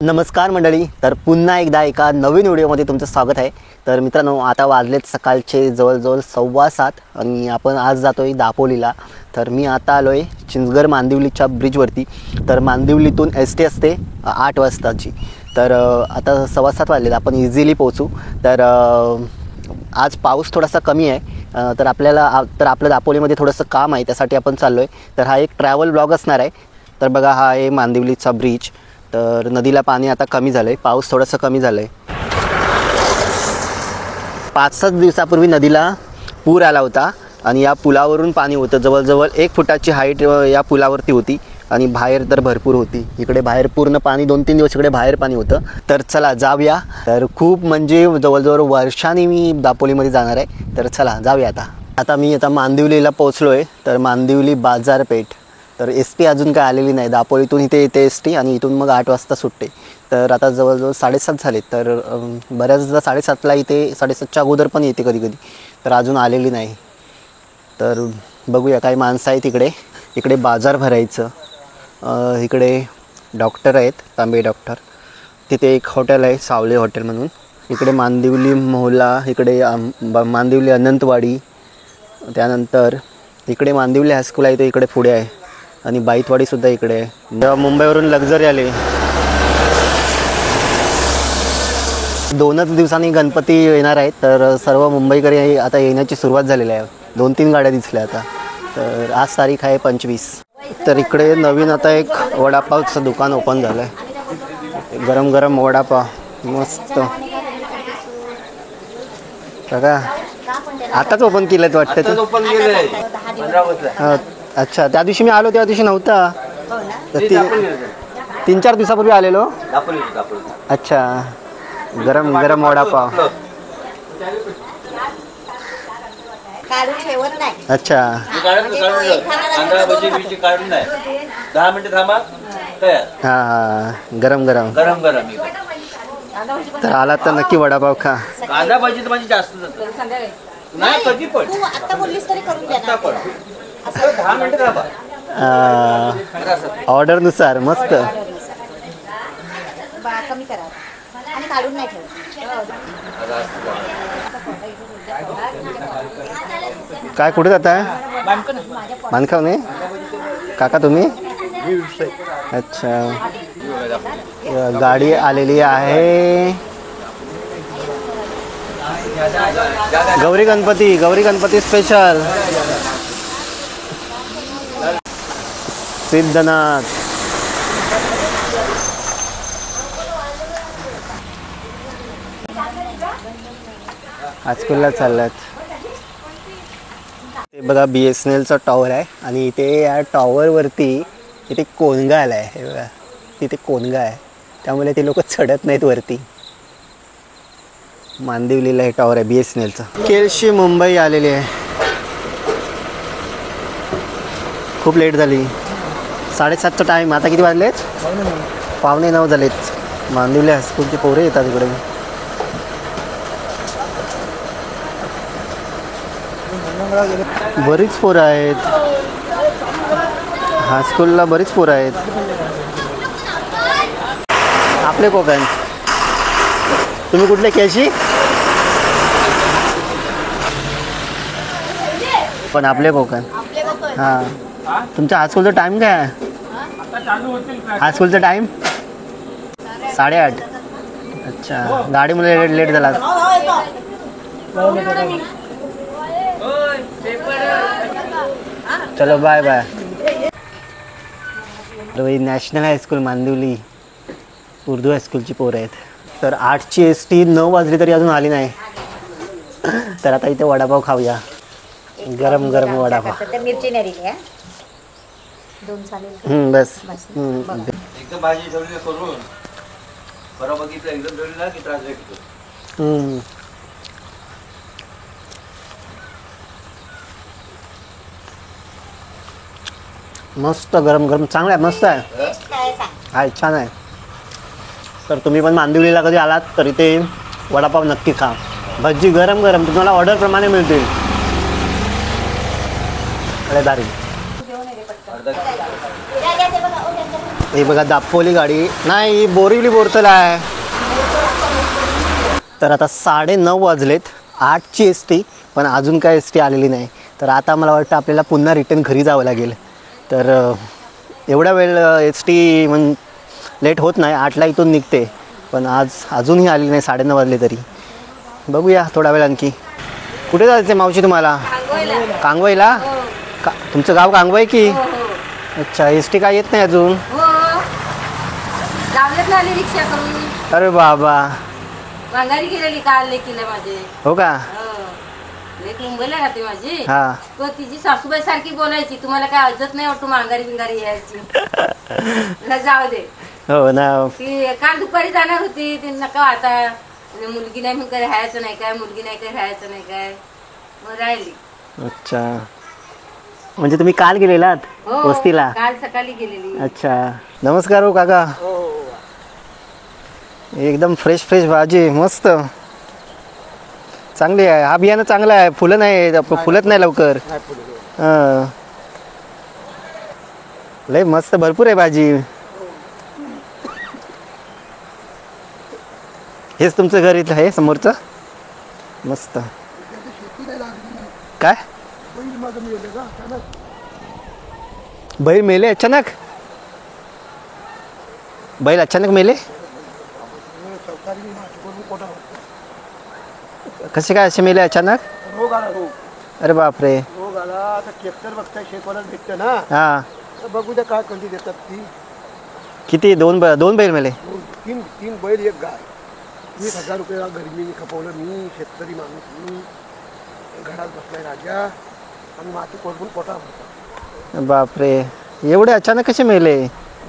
नमस्कार मंडळी, तर पुन्हा एकदा एका नवीन व्हिडिओमध्ये तुमचं स्वागत आहे। तर मित्रांनो, आता वाजलेत सकाळचे जवळजवळ 7:15 आणि आपण आज जातो आहे दापोलीला। तर मी आता आलो आहे चिंचगड मांदिवलीच्या ब्रिजवरती। तर मांदिवलीतून ST असते 8 वाजताची। तर आता 7:15 वाजलेत, आपण इझिली पोहोचू। तर आज पाऊस थोडासा कमी आहे, तर आपलं दापोलीमध्ये थोडंसं काम आहे, त्यासाठी आपण चाललो आहे। तर हा एक ट्रॅव्हल ब्लॉग असणार आहे। तर बघा, हा आहे मांदिवलीचा ब्रिज। तर नदीला पाणी आता कमी झालं आहे, पाऊस थोडंसं कमी झालं आहे। 5-7 दिवसापूर्वी नदीला पूर आला होता आणि या पुलावरून पाणी होतं। जवळजवळ 1 फुटाची हाईट या पुलावरती होती आणि बाहेर तर भरपूर होती। इकडे बाहेर पूर्ण पाणी, 2-3 दिवस इकडे बाहेर पाणी होतं। तर चला जाऊया। तर खूप म्हणजे जवळजवळ वर्षांनी मी दापोलीमध्ये जाणार आहे। तर चला जाऊया। आता मी मांदिवलीला पोहोचलो आहे। तर मांदिवली बाजारपेठ। तर ST अजून काय आलेली नाही। दापोलीतून इथे येते ST आणि इथून मग 8 वाजता सुटते। तर आता जवळजवळ 7:30 झाले। तर बऱ्याचदा 7:30ला इथे, 7:30च्या अगोदर पण येते कधी कधी। तर अजून आलेली नाही। तर बघूया, काही माणसं आहेत इकडे। इकडे बाजार भरायचं। इकडे डॉक्टर आहेत, तांबे डॉक्टर। तिथे एक हॉटेल आहे, सावले हॉटेल म्हणून। इकडे मांदिवली मोहल्ला, इकडे मांदिवली अनंतवाडी, त्यानंतर इकडे मांदिवली हायस्कूल आहे, ते इकडे पुढे आहे। आणि बाईतवाडीसुद्धा इकडे आहे। मुंबईवरून लक्झरी आले। 2च दिवसांनी गणपती येणार आहेत। तर सर्व मुंबईकरी आता येण्याची सुरुवात झालेली आहे। 2-3 गाड्या दिसल्या आता। तर आज तारीख आहे 25। तर इकडे नवीन आता एक वडापावचं दुकान ओपन झालं आहे। गरम गरम वडापाव मस्त बघा। आताच ओपन केलं आहे वाटतं ते। ओपन केलं। अच्छा, त्या दिवशी मी आलो, त्या दिवशी नव्हता। तर 3-4 दिवसापूर्वी आलेलो। अच्छा, गरम गरम वडापाव। अच्छा, 10 मिनिटं थांबा, तयार। हां, गरम गरम। गरम गरम तर आलात तर नक्की वडापाव खा। कांदा भाजी तर माझी जास्त जातं नाही, कधी पण आता बोललीस तरी करून द्या ना। 10 मिनिटं थांबा। ऑर्डरनुसार मस्त। कमी करा आणि काढून नाही ठेव। काय, कुठे जाताय? मानखवने काका तुम्ही? अच्छा, गाडी आलेली आहे। गौरी गणपती स्पेशल सिद्धनाथ। हायस्कूलला चाललात। ते बघा, BSNLचा टॉवर आहे आणि इथे या टॉवरवरती इथे कोनगा आला आहे। हे बघा, तिथे कोनगा आहे, त्यामुळे ते लोक चढत नाहीत वरती। मांदिवलीला हे टॉवर आहे BSNLचं। केळशी मुंबई आलेली आहे। खूप लेट झाली। 7:30चा टाईम। आता किती वाजलेत? 8:45 झालेत। मांदिवली हायस्कूलची पोरे येतात इकडे। बरीच पोरं आहेत हायस्कूलला, बरीच पोरं आहेत। आपले कोकण, तुम्ही कुठले? केळशी? पण आपले कोकण। हां, तुमच्या हायस्कूलचा टाईम काय आहे? हायस्कूलचा टाईम 8:30। अच्छा, गाडीमध्ये लेट झाला। चलो bye bye. National high school Mandivali Urdu हायस्कूलची पोरं आहेत। तर 8ची ST 9 वाजली तरी अजून आली नाही। तर आता इथे वडापाव खाऊया, गरम गरम वडापाव। मिरची नाही दिली, 2 चालेल। बस। एकदम भाजी ठेवली करून बरं बघितलं, एकदम ठेवली ना की त्रास भेटतो। मस्त गरम गरम, चांगलं आहे, मस्त आहे। हाय, छान आहे। तर तुम्ही पण मांदिवलीला कधी आलात तर इथे वडापाव नक्की खा। भजी गरम गरम तुम्हाला ऑर्डरप्रमाणे मिळतील। अरे दारी। अर्धा किलो हे बघा दापोली गाडी नाही, बोरिवली बोरतला आहे. तर आता 9:30 वाजलेत, 8ची एस टी, पण अजून काय एस टी आलेली नाही. तर आता मला वाटतं आपल्याला पुन्हा रिटर्न घरी जावं लागेल. तर एवढा वेळ एस टी लेट होत नाही, 8ला इथून निघते, पण आज अजूनही आलेली नाही. 9:30 वाजले तरी. बघूया थोडा वेळ आणखी. कुठे जायचं मावशी तुम्हाला? कांगवाईला. तुमचं गाव कांगवाई की? अच्छा, एस टी काय येत नाही अजून? रिक्षा करून अरे बाबा, माघारी गेलेली काल लेकीला माझे. हो का? लेक मुंबईला राहते माझी. हा. तो तिची सासूबाई सारखी बोलायची, तुम्हाला काय अजत नाही वाटतो माघारी बिंगारी यायची. जाऊ दे. हो ना. ती काल दुपारी जाणार होती, ती नका आता मुलगी नाही म्हणून काही राहायचं नाही काय, मुलगी नाही काही राहायचं नाही काय, मग राहिली. अच्छा, म्हणजे तुम्ही काल गेलेलात वस्तीला? काल सकाळी गेलेली. अच्छा, नमस्कार हो काका. एकदम फ्रेश फ्रेश भाजी, मस्त चांगली आहे. हा बियाणं चांगला आहे, फुलं नाही, फुलत नाही लवकर. हां, लय मस्त, भरपूर आहे भाजी. हेच तुमचं घर इथलं आहे समोरचं? मस्त. काय बैल मेले अचानक? बैल अचानक मेले कसे काय असे मेले अचानक? रोग आला, रोग. अरे बापरे. रोग आला. आता ट्रॅक्टर बघताय शेतकऱ्याला भेटतं ना. हा. तर बघू द्या काय कंडी देतात ती. किती? दोन बैल मेले? तीन बैल एक गाय. 20,000 रुपये गरमीने खपवलं मी. शेतकरी माणूस मी, घरात बसलाय राजा, आणि माती कोरबून पोटा भरतो. बापरे, एवढे अचानक कसे मेले?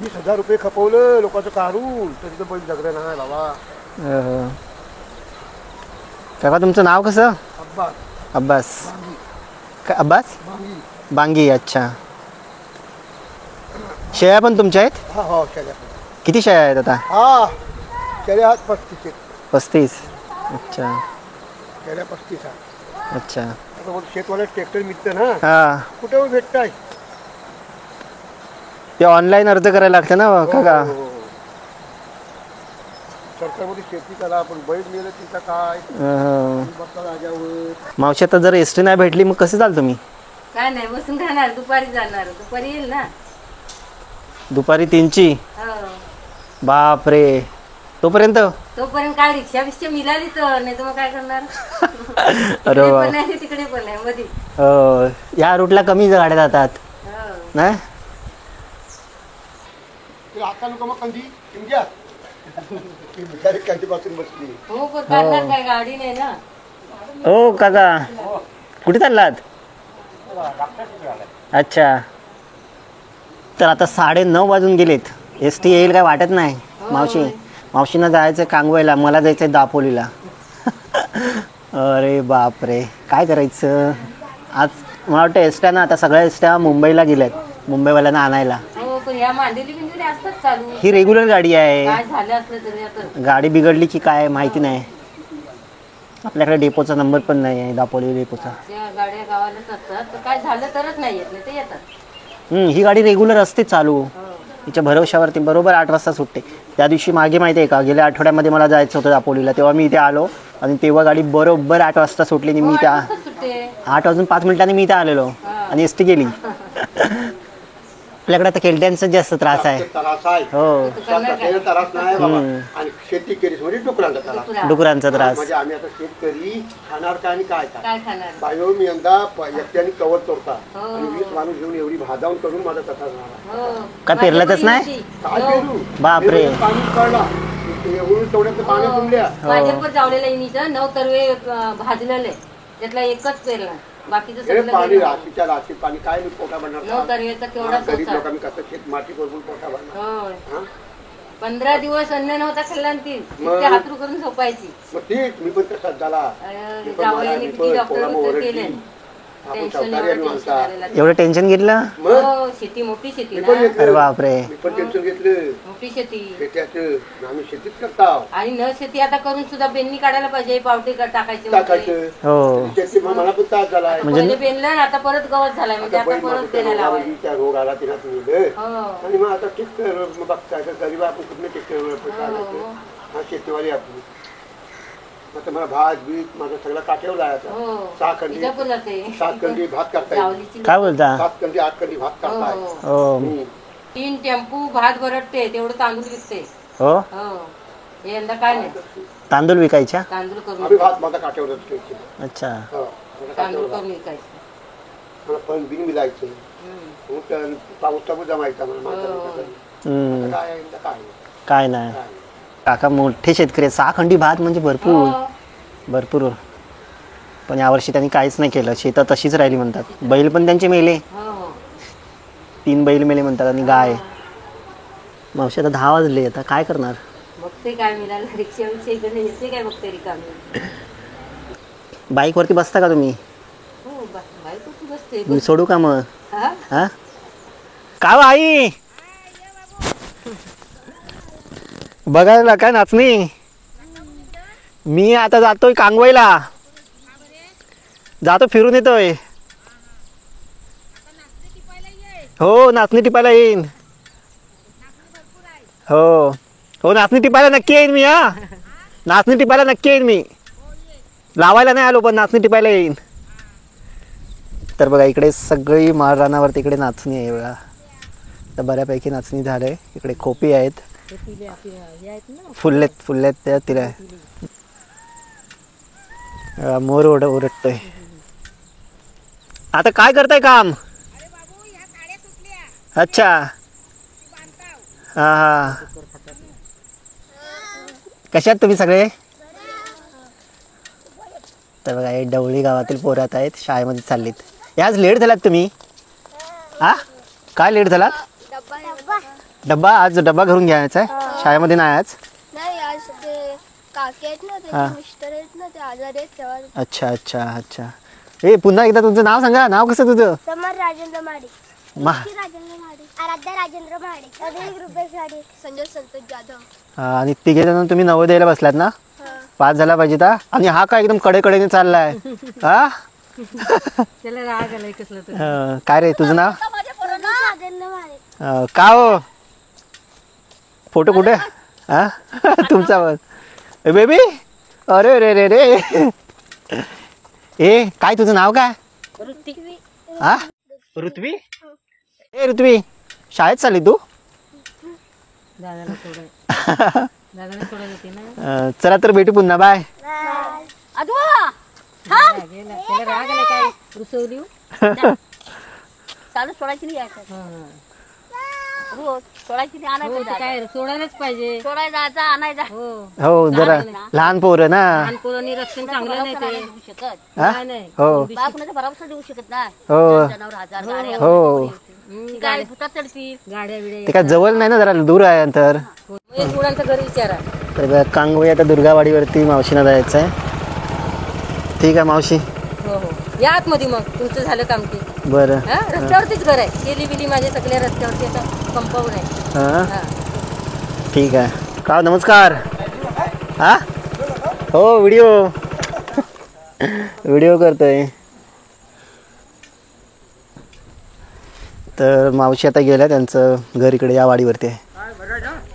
20,000 रुपये खपवलं लोकांचं काढून, तरी तर बैल जगलं नाही बाबा. काका तुमचं नाव कसं? अब्बास अब्बास. बांगी. काय अब्बास? बांगी. बांगी. अच्छा, शेळ्या पण तुमच्या आहेत? हा हो, शेळ्या. किती शेळ्या आहेत आता? हा, शेळ्या हात 35 आहेत. 35. अच्छा शेळ्या 35 आहे. अच्छा. आता शेतवाला ट्रॅक्टर मिळतं ना, हां, कुठे भेटताय? ते ऑनलाईन अर्ज करायला लागतं ना काका? सरकारमध्ये शेती करा, पण बैल मिळेल तिचा काय बघता राजावर. मावशी आता जर एस टी नाही भेटली मग कसं चाल तुम्ही? काय नाही, बसून राहणार. दुपारी जाणार, दुपारी येईल ना. दुपारी 3ची? हो. बापरे, तोपर्यंत काय रिक्षा बिक्षा मिळाली तर, नाही तर मग काय करणार. अरे वा. पण आहे तिकडे पण आहे मध्ये. या रूटला कमी गाड्या जातात हो. नाही? आता लोक मग कंदी इंडिया कंदीपासून बसली. हो, पण करणार काय, गाडी नाही ना. हो काका, कुठे चाललात? अच्छा, तर आता 9:30 वाजून गेलेत. एस टी येईल काय वाटत नाही. मावशीनं जायचं कांगवाईला, मला जायचं आहे दापोलीला. अरे बापरे, काय करायचं आज? मला वाटतं एसट्या ना, आता सगळ्या एसट्या मुंबईला गेल्यात मुंबईवाल्यांना आणायला. हो, पण ह्या मांदेली बिंदेली असतात चालू. ही रेग्युलर गाडी आहे. काय झालं असलं तरी आता गाडी बिघडली की काय माहिती नाही. आपल्याकडे डेपोचा नंबर पण नाही आहे, दापोली डेपोचा. त्या गाड्या गावालाच असतात, तर काय झालं तरच नाही येत, नाही ते येतात. ही गाडी रेग्युलर असते चालू. तिच्या भरोशावरती बरोबर 8 वाजता सुटते. त्या दिवशी मागे माहिती आहे का, गेल्या आठवड्यामध्ये मला जायचं होतं दापोलीला, तेव्हा मी इथे आलो आणि तेव्हा गाडी बरोबर 8 वाजता सुटली आणि मी त्या 8 वाजून 5 मिनिटांनी मी इथे आलेलो आणि एस टी गेली. आपल्याकडे आता केलट्यांचा जास्त त्रास आहे. त्रास आहे. हो, त्रास नाही बाबा. आणि शेती केली म्हणजे डुकरांचा त्रास. डुकरांचा त्रास. म्हणजे आम्ही आता शेतकरी खाणार काय आणि काय काय खाणार. बायो मी यंदा एकट्याने कवर तोडता आणि 20 माणूस घेऊन एवढी भाजावून करून माझा कथा झाला. हो. काय पेरलंच नाही? काय पेरू? बापरे. पाणी काढला, एवढं तेवढ्यात पाणी तुंबल्या. माझ्या पण जावलेला इनीचं 9 तरवे भाजलेले, त्यातला एकच पेरला, बाकीचं सगळं पाणी गेलं. राशीच्या राशी पाणी काय नाही पोटा 9 बनणार. तरवेचा केवढाच गरीब होता. लोकांनी कसं शेत माती करून पोटा बनणार. होय. हा? 15 दिवस अन्न नव्हता खाल्ला आणि ती मग? इतके हातरू करून झोपायची. मग ठीक मी पण तसंच झाला. मी पण जावयाने मी किती पण डॉक्टर पोराला उत्तर ओरडली. केले. आपण टेन्शन सावकारी आणि एवढं माणसा. टेन्शन आलेलं. एवढं टेन्शन घेतलं हो शेती मोठी शेती मी ना पण घेतलं. अरे बापरे मी पण टेन्शन घेतलं मोठी शेती शेत्याचं. आम्ही शेतीच करता आणि न शेती आता करून सुद्धा बेंनी काढायला पाहिजे पावटे टाकायचे म्हणजे. टाकायचं. हो शेती मग मला पण त्रास झालाय. पहिले बेनलं ना आता परत गवत झालाय म्हणजे आता परत बेना लावायला त्या रोग आला तिला तुम्ही हो आणि मग आता ठीक बघताय तर गरीब आपण कुठले टेक्टर हा शेतीवाली आपली. आता मला भात बीत माझा सगळा काठेवर लावायचा. हो 6 खंडी विजापूर जाते 7 खंडी भात करता येईल. जावलीची काय बोलता 7 खंडी 8 खंडी भात करताय. हो हो 3 टेम्पू भात भरटते तेवढं तांदूळ विकते हो हो हे यंदा काय नाही तांदूळ विकायच्या तांदूळ करून आम्ही भात माझा काठेवरच खायचे. अच्छा हो, माझा तांदूळ काठेवर करून विकायचं मला पण बिन मिळायचं. हम्म. मग त्या पाऊस टाकून जमायचा मला माणसाला. हम्म, काय आहे, काय नाही. काय नाही काय नाही. काका मोठे शेतकरी आहेत. 6 खंडी भात म्हणजे भरपूर हो. भरपूर. पण यावर्षी त्यांनी काहीच नाही केलं. शेतात तशीच राहिली म्हणतात. बैल पण त्यांचे मेले. हो हो 3 बैल मेले म्हणतात आणि गाय. मावशी आता 10 वाजले. आता काय करणार? बघते काय मिळालं रिक्षा इकडे येते काय बघते रिकामी बाईकवरती बसता का तुम्ही? हो बायको तू बसते मी सोडू का मग? हा हा का हो आई बघायला काय नाचणी? मी आता जातोय कांगवाईला. जातो फिरून येतोय. हो नाचणी टिपायला येईन. हो हो नाचणी टिपायला नक्की येईन मी. हा नाचणी टिपायला नक्की येईन मी. लावायला नाही आलो पण नाचणी टिपायला येईन. तर बघा इकडे सगळी माळ रानावरती इकडे नाचणी आहे बघा. तर बऱ्यापैकी नाचणी झालंय. इकडे खोपी आहेत फुललेत त्या तिला. मोर ओरडतोय. आता काय करताय काम? अच्छा हा हा कशात तुम्ही सगळे? तर बघा हे डवळी गावातील पोरात आहेत. शाळेमध्ये चाललीत. आज लेट झालात तुम्ही? हा काय लेट झालात? डब्बा आज डब्बा घरून घ्यायचा आहे शाळेमध्ये नाही आज? नाही आज ते काकी आहेत ना हा. ते मिस्टर आहेत ना ते आजार आहेत तेव्हा. अच्छा अच्छा अच्छा. ए पुन्हा एकदा तुमचं नाव सांगा. नाव कसं तुझं? समर राजेंद्र माडे मा राजेंद्र माडे आराध्या राजेंद्र माडे अभिषेक रुपेश माडे संजय संतोष जाधव. हा, आणि तिघे जण तुम्ही नवोदयाला बसलात ना? हा. पास झाला पाहिजे ता. आणि हा काय एकदम कडेकडेने चाललाय हा? त्याला राग आलाय कसलं तर काय रे तुझं नाव? राजेंद्र माडे का हो फोटो कुठे? हा तुमचा बेबी. अरे रे रे रे. ए काय तुझं नाव काय? हा ऋत्वी. ए ऋत्वी शाळेत चालली तू? दादाला सोडत होती ना चला तर भेटू पुन्हा. बाय. त्याला राग आलाय काय रुसवली चालू सोडायची नाही यायचं रोज सोडायची नाही आणायचं काय सोडायलाच पाहिजे सोडायला जायचं आणायचा हो हो जरा लहान पोरं ना. लहान पोरांनी रस्ते चांगलं नाही ते देऊ शकत हा? काय नाही हो बा कुणाचा भरावसा देऊ शकत नाही हो जनावर हजार गाड्या हो. ती गाडी फुटात चढतील. गाड्या बिड्या ते काय जवळ नाही ना जरा दूर आहे अंतर. एक मुलांचा घरी विचारा तर बघा, कांगोई आता दुर्गावाडीवरती मावशीना जायचं आहे. ठीक आहे मावशी. हो हो या आतमध्ये मग तुमचं झालं काम की बरं हा रस्त्यावरतीच घर आहे केली बिली माझे सगळ्या रस्त्यावरती आता कंपाऊंड आहे हां हा ठीक आहे. का नमस्कार. हा हो व्हिडिओ करतोय. तर मावशी आता गेल्या. त्यांचं घर इकडे या वाडीवरती आहे.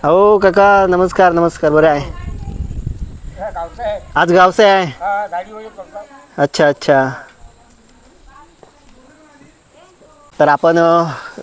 हो काका नमस्कार नमस्कार. बरं आहे आज गावसे आहे. अच्छा अच्छा. तर आपण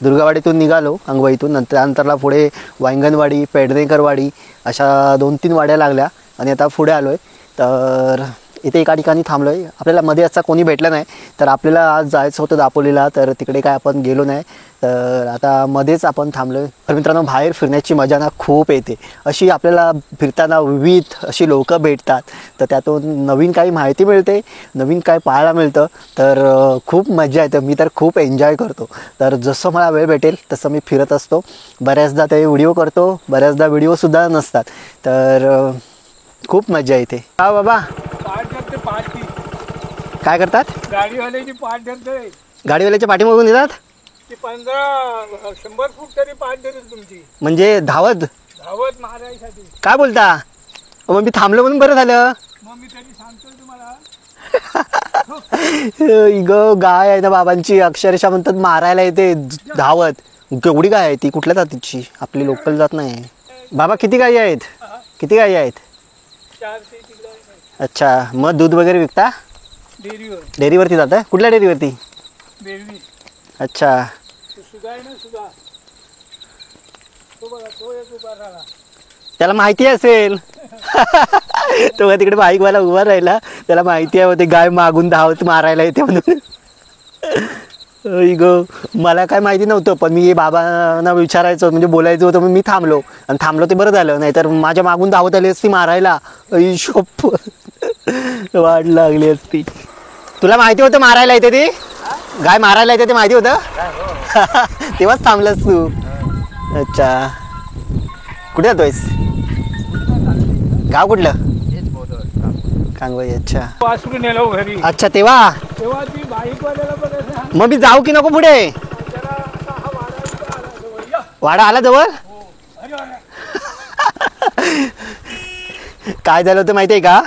दुर्गावाडीतून निघालो अंगवाईतून. नंतरला पुढे वांगणवाडी पेडणेकरवाडी अशा 2-3 वाड्या लागल्या आणि आता पुढे आलो आहे. तर इथे एका ठिकाणी थांबलो आहे. आपल्याला मध्ये असा कोणी भेटलं नाही तर आपल्याला आज जायचं होतं दापोलीला. तर तिकडे काय आपण गेलो नाही. तर आता मध्येच आपण थांबलो आहे. तर मित्रांनो बाहेर फिरण्याची मजा ना खूप येते. अशी आपल्याला फिरताना विविध अशी लोकं भेटतात. तर त्यातून नवीन काही माहिती मिळते नवीन काय पाहायला मिळतं. तर खूप मजा येते. मी तर खूप एन्जॉय करतो. तर जसं मला वेळ भेटेल तसं मी फिरत असतो. बऱ्याचदा ते व्हिडिओ करतो बऱ्याचदा व्हिडिओसुद्धा नसतात. तर खूप मजा येते. हा बाबा काय करतात? गाडीवाल्याची पाठ धरतोय गाडीवाल्याच्या पाठीमागून येतात ती 15-100 फूट तरी पाठ धरेल तुमची म्हणजे धावत. धावत मारायसाठी. काय बोलता? मग मी थांबलो म्हणून बरं झालं. मग मी तरी सांगतोय तुम्हाला. ग गाय आहे ना बाबांची, अक्षरशः म्हणतात मारायला येते धावत. केवढी गाय आहे ती? कुठल्या जातीची? आपली लोकल जात नाही. बाबा किती गायी आहेत? किती गायी आहेत? 4 ते 3 गाय. अच्छा, मग दूध वगैरे विकता? डेअरीवर. डेअरीवरती जातं? कुठल्या डेअरीवरती? बेळवी. अच्छा. तो सुद्धा आहे ना, सुद्धा तो बघा, तो एक उभा राहिला. त्याला माहिती असेल. तो तिकडे बाईकवाला उभा राहिला, त्याला माहिती आहे ते गाय मागून धावत मारायला येते म्हणून. ग मला काय माहिती नव्हतं, पण मी बाबांना विचारायचं म्हणजे बोलायचं होतं, मी थांबलो आणि थांबलो ते बरं झालं, नाहीतर माझ्या मागून धावत आली असती मारायला. शोप वाट लागली असती. तुला माहिती होतं मारायला येते ती गाय? मारायला येते ते माहिती होतं? तेव्हाच थांबलंस तू. अच्छा, कुठे जातोयस? गाव कुठलं? कांगवाई. अच्छा वासरू नेलो घरी. अच्छा, तेव्हा ती बाईकवाल्याला बघायला मग मी जाऊ की नको पुढे? जरा असा हा वाडा इथं आला जवळ. या. वाडा आला जवळ? अरे अरे. काय झालं होतं माहिती आहे का?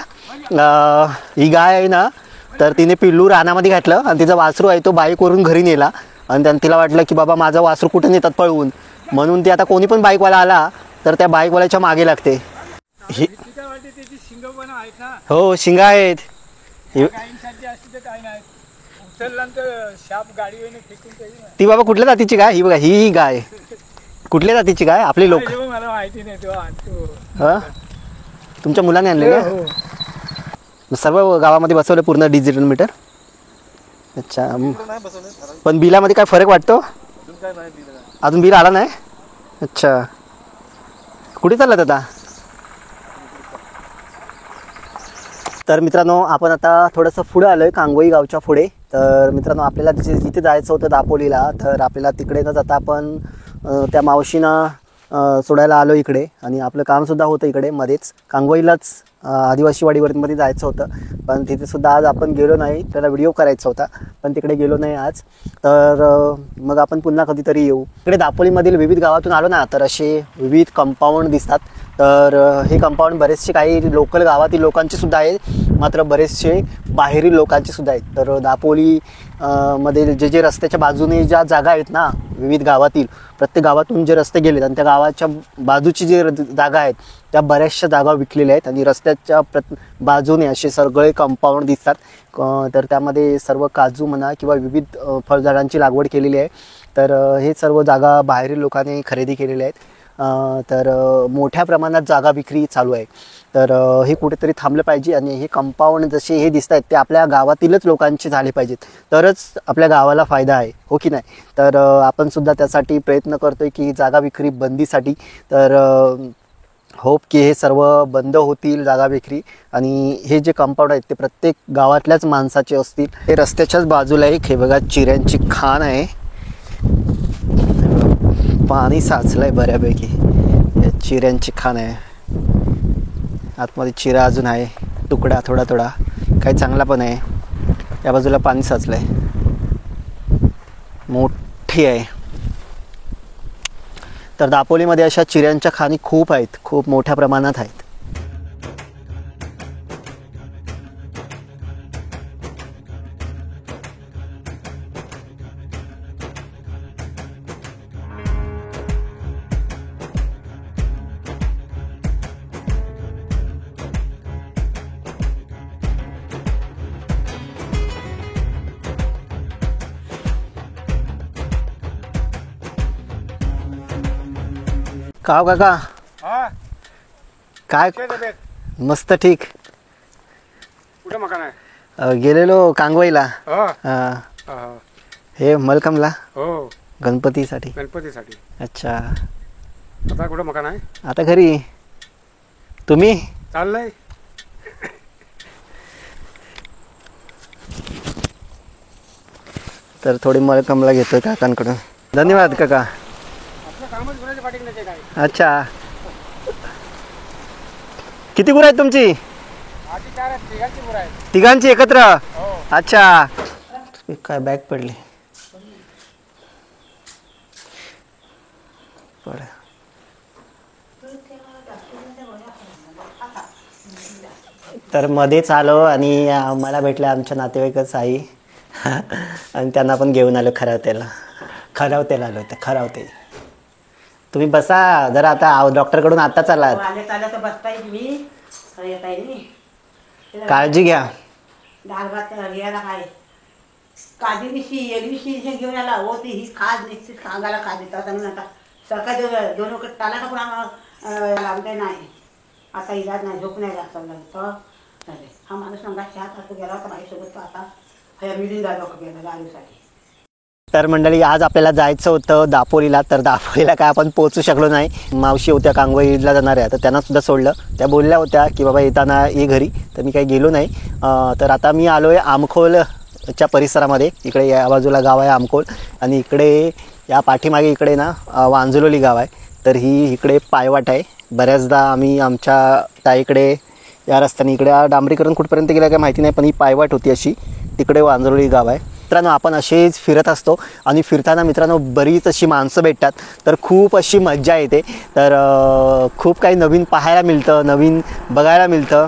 ही गाय आहे ना, तर तिने पिल्लू रानामध्ये घातलं आणि तिचा वासरू आहे तो बाईकवरून घरी नेला आणि त्यानं तिला वाटलं की बाबा माझं वासरू कुठे नेतात पळवून, म्हणून ती आता कोणी पण बाईकवाला आला तर त्या बाईकवाल्याच्या मागे लागते. तिच्या वाटे त्याची शिंग पण आहेत ना. हो, शिंगा आहेत. गायींसाठी असते तर काय नाही. उचलल्यानंतर शाप गाडीवर फेकून द्यायची ना. ती बाबा कुठल्या जातीची गाय? ही बघा, ही गाय कुठल्या जातीची गाय? आपली लोक. मला माहिती नाही तो आणतो. हा, तुमच्या मुलाने आणले का? सर्व गावामध्ये बसवलं पूर्ण डिजिटल मीटर. अच्छा, पण बिलामध्ये काय फरक वाटतो? अजून बिल आला नाही. अच्छा, कुठे चाललात आता? तर मित्रांनो, आपण आता थोडंसं पुढे आलो आहे, कांगोई गावच्या पुढे. तर मित्रांनो, आपल्याला जिथे जायचं होतं दापोलीला, तर आपल्याला तिकडे न जाता आपण त्या मावशींना सोडायला आलो इकडे, आणि आपलं कामसुद्धा होतं इकडे मध्येच कांगोईलाच आदिवासी वाडीवरमध्ये जायचं होतं, पण तिथेसुद्धा आज आपण गेलो नाही. त्याला व्हिडिओ करायचा होता पण तिकडे गेलो नाही आज. तर मग आपण पुन्हा कधीतरी येऊ. इकडे दापोलीमधील विविध गावातून आलो ना, तर असे विविध कंपाऊंड दिसतात. तर हे कंपाऊंड बरेचसे काही लोकल गावातील लोकांचे सुद्धा आहेत, मात्र बरेचसे बाहेरील लोकांचे सुद्धा आहेत. तर दापोली मध्ये जे रस्त्याच्या बाजूने ज्या जागा आहेत ना, विविध गावातील प्रत्येक गावातून जे रस्ते गेलेत आणि त्या गावाच्या बाजूची जे जागा आहेत त्या बऱ्याचशा जागा विकलेल्या आहेत, आणि रस्त्याच्या बाजूने असे सगळे कंपाऊंड दिसतात. तर त्यामध्ये सर्व काजू म्हणा किंवा विविध फळझाडांची लागवड केलेली आहे. तर हे सर्व जागा बाहेरील लोकांनी खरेदी केलेल्या आहेत. तर मोठ्या प्रमाणात जागा विक्री चालू आहे. तर हे कुठेतरी थांबलं पाहिजे, आणि हे कंपाऊंड जसे हे दिसत आहेत ते आपल्या गावातीलच लोकांचे झाले पाहिजेत, तरच आपल्या गावाला फायदा आहे, हो की नाही? तर आपण सुद्धा त्यासाठी प्रयत्न करतोय की जागा विक्री बंदीसाठी. तर होप की हे सर्व बंद होतील जागा विक्री, आणि हे जे कंपाऊंड आहेत ते प्रत्येक गावातल्याच माणसाचे असतील. हे रस्त्याच्याच बाजूला एक हे बघा चिऱ्यांची खाण आहे, पाणी साचलंय बऱ्यापैकी. चिऱ्यांची खाण आहे, आतमध्ये चिरा अजून आहे, तुकडा थोडा थोडा, काही चांगला पण आहे. या बाजूला पाणी साचलंय, मोठी आहे. तर दापोलीमध्ये अशा चिऱ्यांच्या खाणी खूप आहेत, खूप मोठ्या प्रमाणात आहेत. का काका, काय? मस्त, ठीक. कुठे मकान आहे? गेलेलो कांगवाईला, हो हे मलकमला हो, गणपतीसाठी. गणपतीसाठी. अच्छा, आता कुठे मकान आहे? आता घरी. तुम्ही? चाललंय. तर थोडी मलकमला घेतोय काकांकडून. धन्यवाद काका. आपलं कामच गुराच्या पाठी नाही काय. अच्छा, किती गुरं आहेत तुमची? आधी 4 आहेत, 3 गुरं आहेत. तिघांची एकत्र? हो. अच्छा काय बॅग पडली पड तर मध्येच आलो आणि मला भेटलं आमच्या नातेवाईकच आई आणि त्यांना पण घेऊन आलो खरावतेला आलो होतं खरावते. तुम्ही बसा जरा आता डॉक्टरकडून आत्ताच आलात. तर बसता येईल मी येता येईल काळजी घ्या. डाळ भात घ्यायला काय काळजी दिशी एलविशी घेऊन आला हो ती ही खाज निश्चित खांगाला खाज देतात आणि आता सकाळी दोन वखत टाला टाकून आमच्या नाही आता इलाज नाही झोप नाही लागत तर हा माणूस सांगा ह्यात गेला होता माझ्यासोबत तो आता मिळून जायला गेला गाडीसाठी. तर मंडळी आज आपल्याला जायचं होतं दापोलीला. तर दापोलीला काय आपण पोहोचू शकलो नाही. मावशी होत्या कांगवाईला जाणाऱ्या तर त्यांनासुद्धा सोडलं. त्या बोलल्या होत्या की बाबा येताना ये घरी तर मी काही गेलो नाही. तर आता मी आलो आहे आमखोलच्या परिसरामध्ये. इकडे या बाजूला गाव आहे आमखोल आणि इकडे या पाठीमागे इकडे ना वांजुलोली गाव आहे. तर ही इकडे पायवाट आहे. बऱ्याचदा आम्ही आमच्या त्या इकडे या रस्त्याने इकडे डांबरीकरण कुठपर्यंत गेलं काय माहिती नाही पण ही पायवाट होती अशी. तिकडे वांजुलोली गाव आहे. मित्रांनो आपण असेच फिरत असतो आणि फिरताना मित्रांनो बरीच अशी माणसं भेटतात तर खूप अशी मज्जा येते. तर खूप काही नवीन पाहायला मिळतं नवीन बघायला मिळतं.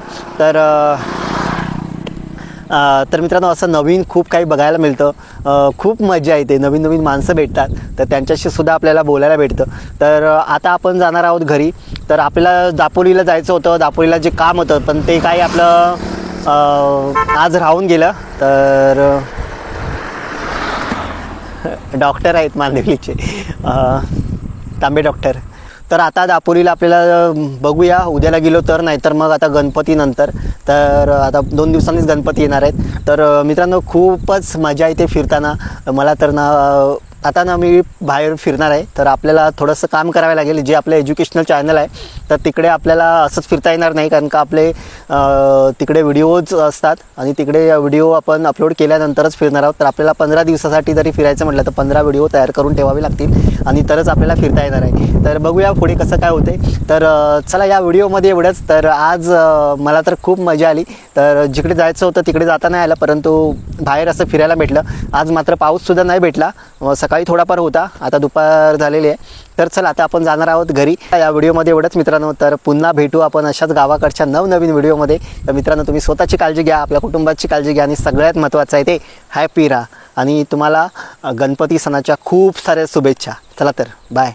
तर मित्रांनो असं नवीन खूप काही बघायला मिळतं. खूप मजा येते. नवीन नवीन माणसं भेटतात तर त्यांच्याशी सुद्धा आपल्याला बोलायला भेटतं. तर आता आपण जाणार आहोत घरी. तर आपल्याला दापोलीला जायचं होतं. दापोलीला जे काम होतं पण ते काही आपलं आज राहून गेलं. तर डॉक्टर आहेत मांदेलीचे तांबे डॉक्टर. तर आता दापोलीला आपल्याला बघूया उद्याला गेलो तर नाही तर मग आता गणपतीनंतर. तर आता 2 दिवसांनीच गणपती येणार आहेत. तर मित्रांनो खूपच मजा येते फिरताना. मला तर ना आता ना मी बाहेर फिरणार आहे तर आपल्याला थोडंसं काम करावं लागेल. जे आपलं एज्युकेशनल चॅनल आहे तर तिकडे आपल्याला असंच फिरता येणार नाही कारण का आपले तिकडे व्हिडिओज असतात आणि तिकडे व्हिडिओ आपण अपलोड केल्यानंतरच फिरणार आहोत. तर आपल्याला 15 दिवसासाठी जरी फिरायचं म्हटलं तर 15 व्हिडिओ तयार करून ठेवावे लागतील आणि तरच आपल्याला फिरता येणार आहे. तर बघूया पुढे कसं काय होते. तर चला या व्हिडिओमध्ये एवढंच. तर आज मला तर खूप मजा आली. तर जिकडे जायचं होतं तिकडे जाता नाही आलं परंतु बाहेर असं फिरायला भेटलं. आज मात्र पाऊससुद्धा नाही भेटला. सकाळी थोडाफार होता आता दुपार झालेली आहे. तर चला आता आपण जाणार आहोत घरी. या व्हिडिओमध्ये एवढंच मित्रांनो. तर पुन्हा भेटू आपण अशाच गावाकडच्या नवनवीन व्हिडिओमध्ये. तर मित्रांनो तुम्ही स्वतःची काळजी घ्या आपल्या कुटुंबाची काळजी घ्या आणि सगळ्यात महत्त्वाचं आहे ते हॅपी राहा आणि तुम्हाला गणपती सणाच्या खूप साऱ्या शुभेच्छा. चला तर बाय.